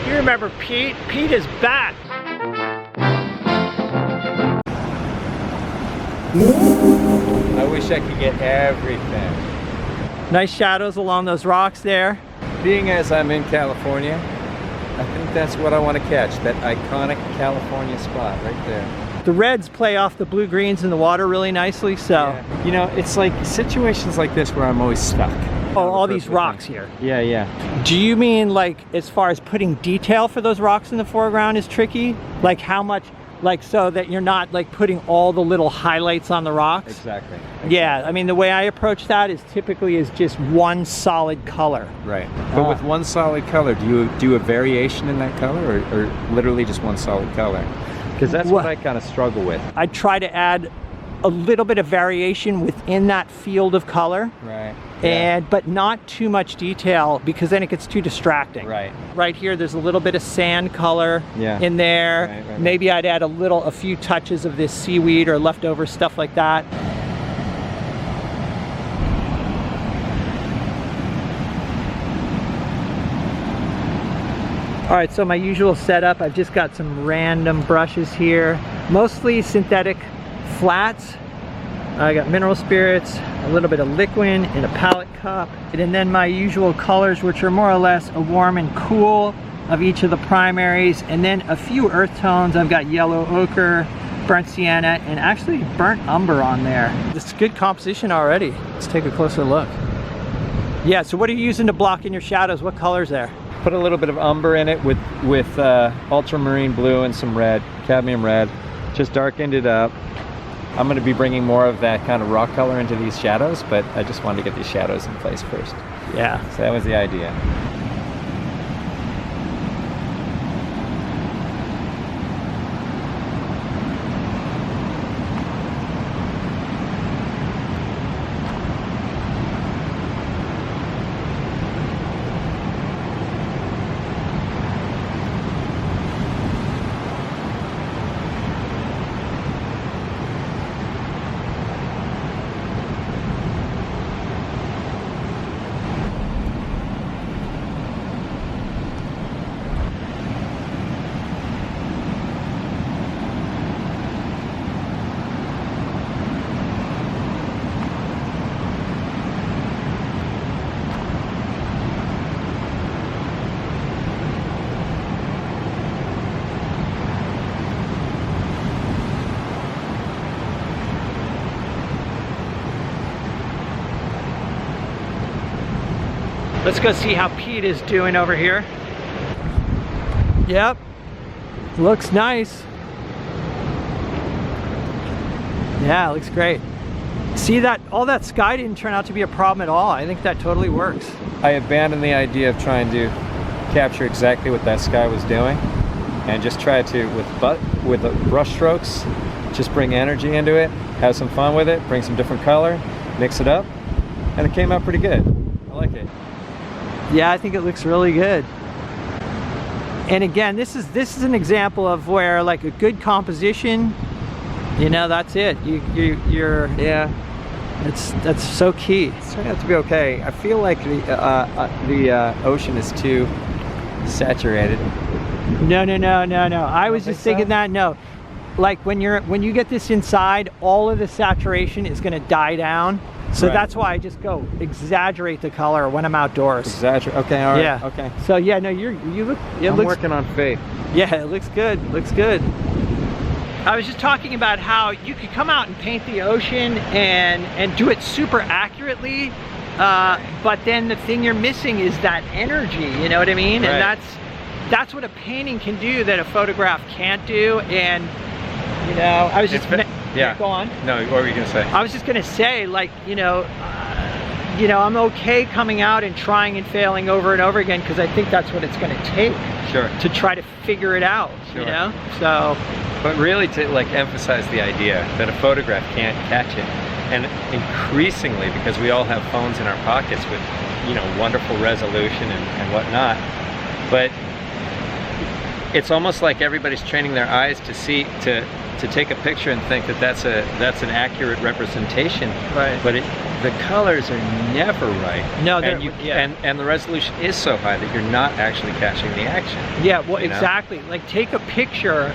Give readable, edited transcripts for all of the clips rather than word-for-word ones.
You remember Pete? Pete is back. I wish I could get everything. Nice shadows along those rocks there. Being as I'm in California, I think that's what I want to catch, that iconic California spot right there. The reds play off the blue greens in the water really nicely, so. Yeah. You know, it's like situations like this where I'm always stuck. Oh, all these rocks here. Yeah, yeah. Do you mean like as far as putting detail for those rocks in the foreground is tricky? Like how much, like so that you're not like putting all the little highlights on the rocks? Exactly. Yeah, I mean the way I approach that is typically is just one solid color. Right. But with one solid color, do you do a variation in that color or literally just one solid color? Because that's what I kind of struggle with. I try to add a little bit of variation within that field of color. Right. But not too much detail because then it gets too distracting. Right. Right here there's a little bit of sand color in there. Right. Maybe I'd add a few touches of this seaweed or leftover stuff like that. All right, so my usual setup, I've just got some random brushes here, mostly synthetic flats. I got mineral spirits, a little bit of liquid in a palette cup, and then my usual colors, which are more or less a warm and cool of each of the primaries, and then a few earth tones. I've got yellow ochre, burnt sienna, and actually burnt umber on there. This is good composition already. Let's take a closer look. Yeah, so what are you using to block in your shadows? What color's there? Put a little bit of umber in it with ultramarine blue and some red, cadmium red. Just darkened it up. I'm going to be bringing more of that kind of rock color into these shadows, but I just wanted to get these shadows in place first. Yeah. So that was the idea. Let's go see how Pete is doing over here. Yep, looks nice. Yeah, it looks great. See that, all that sky didn't turn out to be a problem at all. I think that totally works. I abandoned the idea of trying to capture exactly what that sky was doing and just try to, with the brush strokes, just bring energy into it, have some fun with it, bring some different color, mix it up, and it came out pretty good. I like it. Yeah, I think it looks really good. And again, this is an example of where like a good composition, you know, that's it. You're yeah. That's so key. It's turned out to be okay. I feel like the ocean is too saturated. No. I was just thinking that. No, like when you get this inside, all of the saturation is going to die down. So that's why I just go exaggerate the color when I'm outdoors. Exaggerate. Okay. All right. Yeah. Okay. So yeah, no, you look. I'm working on faith. Yeah, it looks good. Looks good. I was just talking about how you could come out and paint the ocean and do it super accurately, but then the thing you're missing is that energy. You know what I mean? Right. And that's what a painting can do that a photograph can't do. And you know, I was just yeah. Go on. No, what were you gonna say? I was just gonna say, like, you know, I'm okay coming out and trying and failing over and over again because I think that's what it's gonna take. Sure. To try to figure it out. Sure. You know, so. But really, to like emphasize the idea that a photograph can't catch it, and increasingly because we all have phones in our pockets with, you know, wonderful resolution and whatnot, but it's almost like everybody's training their eyes to to take a picture and think that that's an accurate representation. Right. But the colors are never right. No, and the resolution is so high that you're not actually catching the action. Yeah, well, exactly. Like take a picture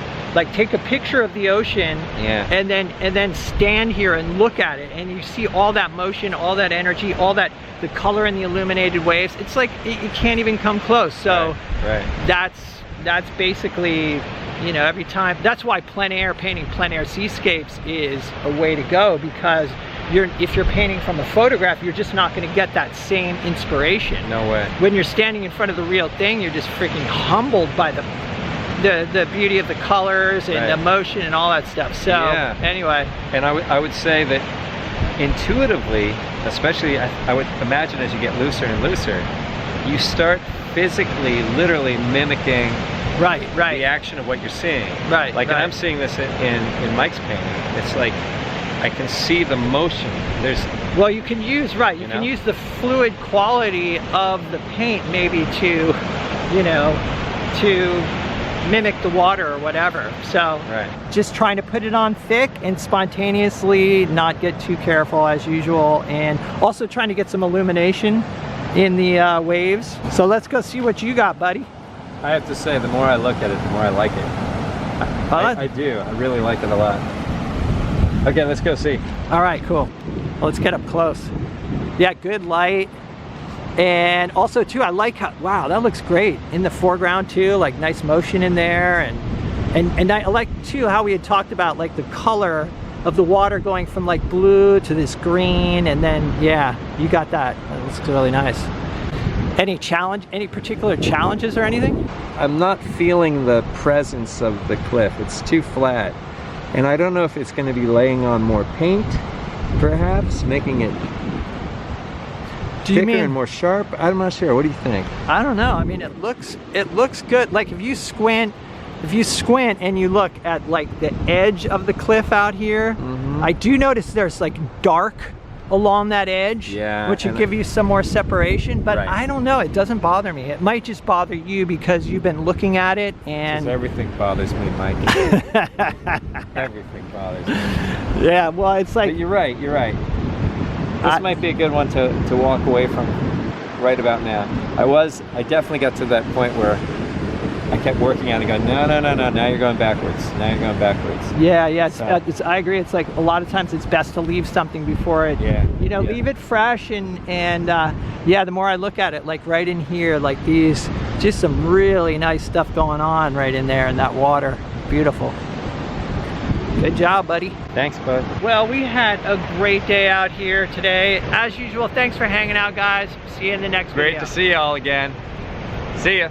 of the ocean, and then stand here and look at it, and you see all that motion, all that energy, all that, the color in the illuminated waves. It's like you can't even come close. So that's basically, you know, every time. That's why painting plein air seascapes is a way to go, because if you're painting from a photograph, you're just not going to get that same inspiration. No way. When you're standing in front of the real thing, you're just freaking humbled by the beauty of the colors and the motion and all that stuff. So anyway, and I would say that intuitively, especially I would imagine as you get looser and looser, you start physically, literally mimicking the action of what you're seeing. Like, and I'm seeing this in Mike's painting. It's like I can see the motion. Well, you can use can use the fluid quality of the paint maybe to, you know, to mimic the water or whatever. So just trying to put it on thick and spontaneously, not get too careful as usual, and also trying to get some illumination in the waves. So let's go see what you got, buddy. I have to say, the more I look at it, the more I like it. I do. I really like it a lot. Okay, let's go see. All right, cool. Well, let's get up close. Yeah, good light. And also too, I like how, wow, that looks great in the foreground too, like nice motion in there. And I like too how we had talked about like the color of the water going from like blue to this green, and then you got that. That looks really nice. Any particular challenges or anything? I'm not feeling the presence of the cliff. It's too flat. And I don't know if it's going to be laying on more paint, perhaps, making it thicker and more sharp. I'm not sure. What do you think? I don't know. I mean, it looks good. Like if you squint and you look at like the edge of the cliff out here, I do notice there's like dark along that edge, which would give you some more separation, but I don't know, it doesn't bother me. It might just bother you because you've been looking at it, and everything bothers me, Mike. Everything bothers me. Yeah, well, it's like, but you're right. This might be a good one to walk away from right about now. I definitely got to that point where I kept working on it, going, no, now you're going backwards. Now you're going backwards. Yeah, I agree. It's like a lot of times it's best to leave something before it, leave it fresh, and the more I look at it, like right in here, like these, just some really nice stuff going on right in there in that water. Beautiful. Good job, buddy. Thanks, bud. Well, we had a great day out here today. As usual, thanks for hanging out, guys. See you in the next video. Great to see you all again. See ya.